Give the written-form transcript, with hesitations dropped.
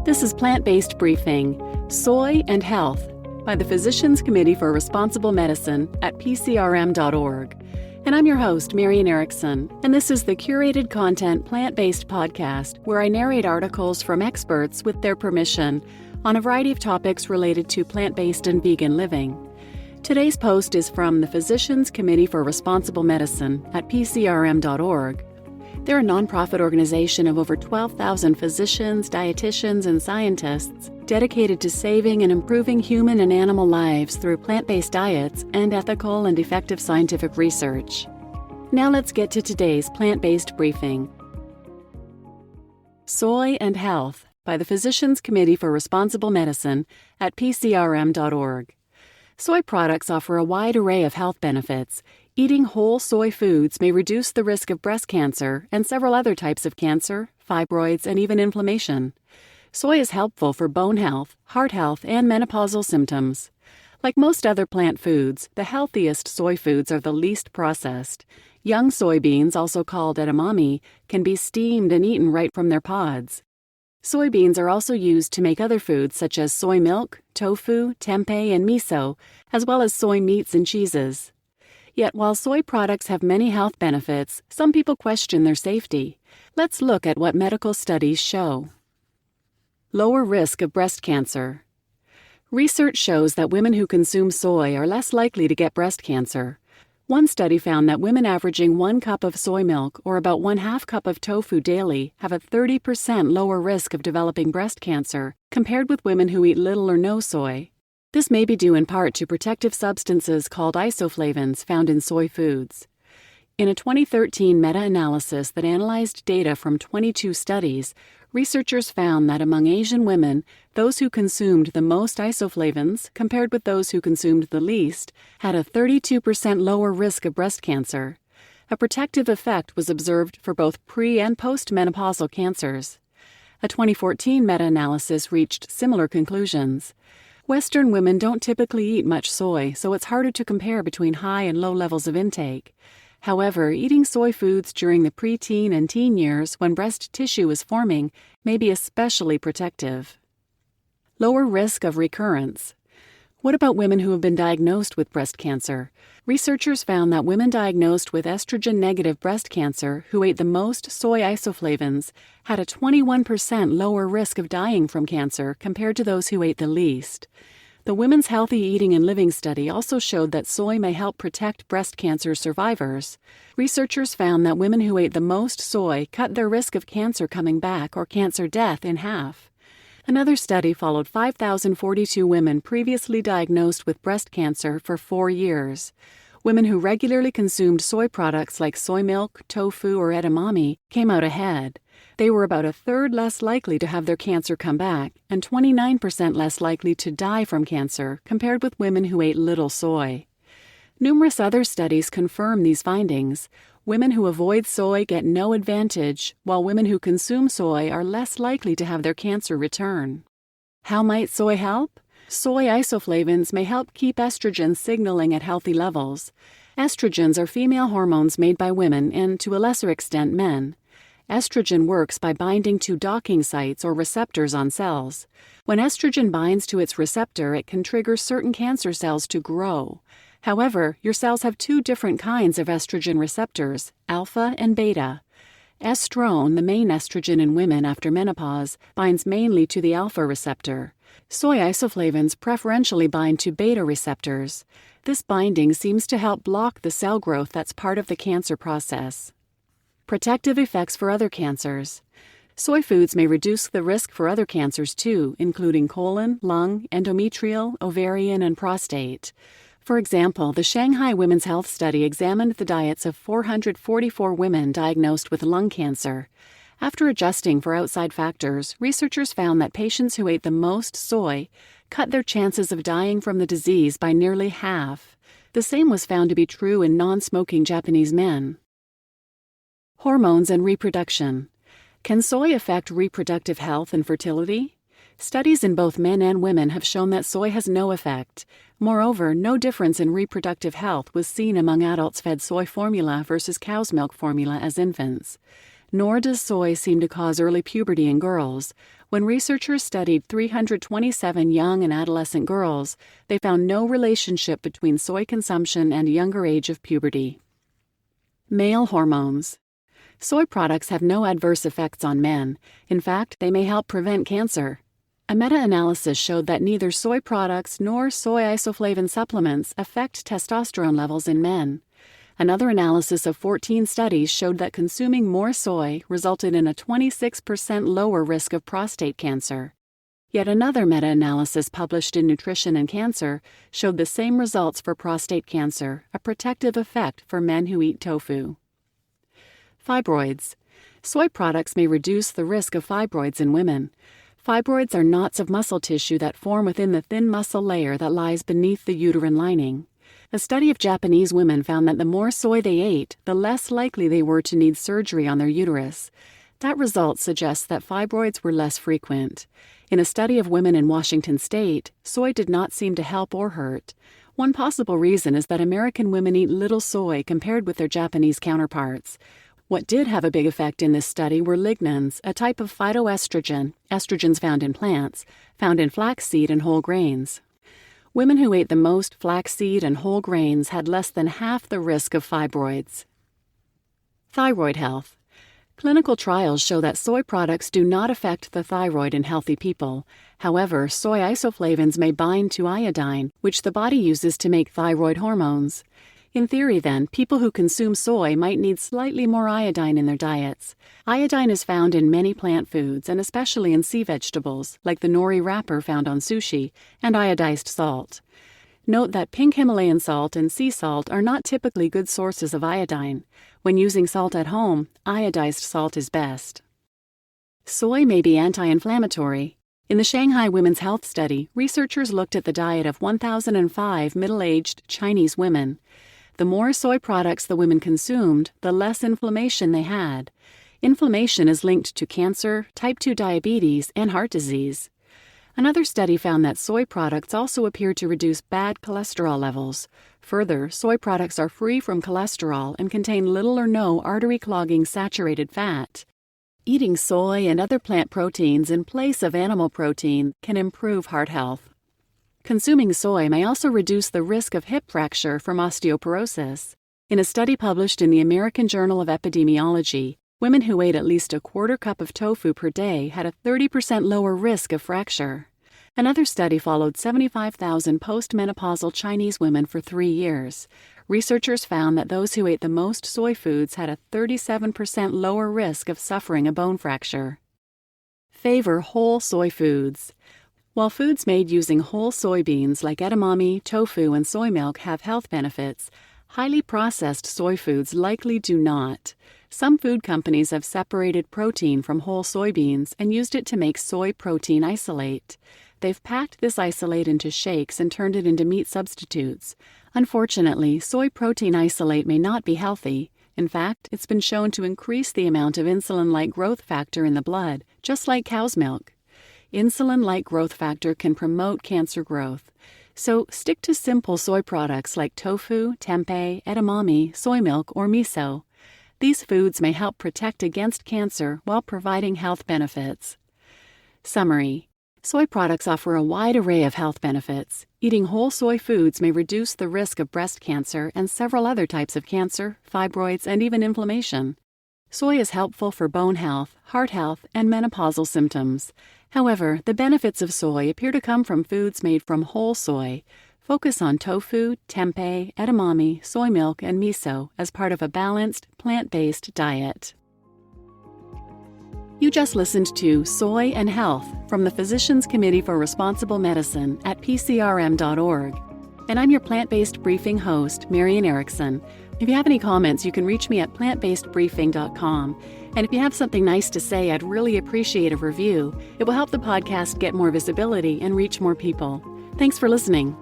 This is Plant-Based Briefing, Soy and Health, by the Physicians Committee for Responsible Medicine at pcrm.org. And I'm your host, Marian Erickson, and this is the curated content plant-based podcast where I narrate articles from experts with their permission on a variety of topics related to plant-based and vegan living. Today's post is from the Physicians Committee for Responsible Medicine at pcrm.org. They're a nonprofit organization of over 12,000 physicians, dietitians, and scientists dedicated to saving and improving human and animal lives through plant-based diets and ethical and effective scientific research. Now let's get to today's plant-based briefing. Soy and Health by the Physicians Committee for Responsible Medicine at pcrm.org. Soy products offer a wide array of health benefits. Eating whole soy foods may reduce the risk of breast cancer and several other types of cancer, fibroids, and even inflammation. Soy is helpful for bone health, heart health, and menopausal symptoms. Like most other plant foods, the healthiest soy foods are the least processed. Young soybeans, also called edamame, can be steamed and eaten right from their pods. Soybeans are also used to make other foods such as soy milk, tofu, tempeh, and miso, as well as soy meats and cheeses. Yet while soy products have many health benefits, some people question their safety. Let's look at what medical studies show. Lower risk of breast cancer. Research shows that women who consume soy are less likely to get breast cancer. One study found that women averaging 1 cup of soy milk or about 1/2 cup of tofu daily have a 30% lower risk of developing breast cancer compared with women who eat little or no soy. This may be due in part to protective substances called isoflavones found in soy foods. In a 2013 meta-analysis that analyzed data from 22 studies, researchers found that among Asian women, those who consumed the most isoflavones, compared with those who consumed the least, had a 32% lower risk of breast cancer. A protective effect was observed for both pre- and post-menopausal cancers. A 2014 meta-analysis reached similar conclusions. Western women don't typically eat much soy, so it's harder to compare between high and low levels of intake. However, eating soy foods during the preteen and teen years when breast tissue is forming may be especially protective. Lower risk of recurrence. What about women who have been diagnosed with breast cancer? Researchers found that women diagnosed with estrogen-negative breast cancer who ate the most soy isoflavones had a 21% lower risk of dying from cancer compared to those who ate the least. The Women's Healthy Eating and Living study also showed that soy may help protect breast cancer survivors. Researchers found that women who ate the most soy cut their risk of cancer coming back or cancer death in half. Another study followed 5,042 women previously diagnosed with breast cancer for 4 years. Women who regularly consumed soy products like soy milk, tofu, or edamame came out ahead. They were about 1/3 less likely to have their cancer come back and 29% less likely to die from cancer compared with women who ate little soy. Numerous other studies confirm these findings. Women who avoid soy get no advantage, while women who consume soy are less likely to have their cancer return. How might soy help? Soy isoflavones may help keep estrogen signaling at healthy levels. Estrogens are female hormones made by women and, to a lesser extent, men. Estrogen works by binding to docking sites or receptors on cells. When estrogen binds to its receptor, it can trigger certain cancer cells to grow. However, your cells have 2 different kinds of estrogen receptors, alpha and beta. Estrone, the main estrogen in women after menopause, binds mainly to the alpha receptor. Soy isoflavones preferentially bind to beta receptors. This binding seems to help block the cell growth that's part of the cancer process. Protective effects for other cancers. Soy foods may reduce the risk for other cancers too, including colon, lung, endometrial, ovarian, and prostate. For example, the Shanghai Women's Health Study examined the diets of 444 women diagnosed with lung cancer. After adjusting for outside factors, researchers found that patients who ate the most soy cut their chances of dying from the disease by nearly half. The same was found to be true in non-smoking Japanese men. Hormones and reproduction. Can soy affect reproductive health and fertility? Studies in both men and women have shown that soy has no effect. Moreover, no difference in reproductive health was seen among adults fed soy formula versus cow's milk formula as infants. Nor does soy seem to cause early puberty in girls. When researchers studied 327 young and adolescent girls, they found no relationship between soy consumption and a younger age of puberty. Male hormones. Soy products have no adverse effects on men. In fact, they may help prevent cancer. A meta-analysis showed that neither soy products nor soy isoflavin supplements affect testosterone levels in men. Another analysis of 14 studies showed that consuming more soy resulted in a 26% lower risk of prostate cancer. Yet another meta-analysis published in Nutrition and Cancer showed the same results for prostate cancer, a protective effect for men who eat tofu. Fibroids. Soy products may reduce the risk of fibroids in women. Fibroids are knots of muscle tissue that form within the thin muscle layer that lies beneath the uterine lining. A study of Japanese women found that the more soy they ate, the less likely they were to need surgery on their uterus. That result suggests that fibroids were less frequent. In a study of women in Washington state, soy did not seem to help or hurt. One possible reason is that American women eat little soy compared with their Japanese counterparts. What did have a big effect in this study were lignans, a type of phytoestrogen, estrogens found in plants, found in flaxseed and whole grains. Women who ate the most flaxseed and whole grains had less than half the risk of fibroids. Thyroid health. Clinical trials show that soy products do not affect the thyroid in healthy people. However, soy isoflavins may bind to iodine, which the body uses to make thyroid hormones. In theory, then, people who consume soy might need slightly more iodine in their diets. Iodine is found in many plant foods, and especially in sea vegetables, like the nori wrapper found on sushi, and iodized salt. Note that pink Himalayan salt and sea salt are not typically good sources of iodine. When using salt at home, iodized salt is best. Soy may be anti-inflammatory. In the Shanghai Women's Health Study, researchers looked at the diet of 1,005 middle-aged Chinese women. The more soy products the women consumed, the less inflammation they had. Inflammation is linked to cancer, type 2 diabetes, and heart disease. Another study found that soy products also appear to reduce bad cholesterol levels. Further, soy products are free from cholesterol and contain little or no artery-clogging saturated fat. Eating soy and other plant proteins in place of animal protein can improve heart health. Consuming soy may also reduce the risk of hip fracture from osteoporosis. In a study published in the American Journal of Epidemiology, women who ate at least a quarter cup of tofu per day had a 30% lower risk of fracture. Another study followed 75,000 postmenopausal Chinese women for 3 years. Researchers found that those who ate the most soy foods had a 37% lower risk of suffering a bone fracture. Favor whole soy foods. While foods made using whole soybeans like edamame, tofu, and soy milk have health benefits, highly processed soy foods likely do not. Some food companies have separated protein from whole soybeans and used it to make soy protein isolate. They've packed this isolate into shakes and turned it into meat substitutes. Unfortunately, soy protein isolate may not be healthy. In fact, it's been shown to increase the amount of insulin-like growth factor in the blood, just like cow's milk. Insulin-like growth factor can promote cancer growth. So stick to simple soy products like tofu, tempeh, edamame, soy milk, or miso. These foods may help protect against cancer while providing health benefits. Summary. Soy products offer a wide array of health benefits. Eating whole soy foods may reduce the risk of breast cancer and several other types of cancer, fibroids, and even inflammation. Soy is helpful for bone health, heart health, and menopausal symptoms. However, the benefits of soy appear to come from foods made from whole soy. Focus on tofu, tempeh, edamame, soy milk, and miso as part of a balanced, plant-based diet. You just listened to Soy and Health from the Physicians Committee for Responsible Medicine at pcrm.org. And I'm your plant-based briefing host, Marian Erickson. If you have any comments, you can reach me at plantbasedbriefing.com. And if you have something nice to say, I'd really appreciate a review. It will help the podcast get more visibility and reach more people. Thanks for listening.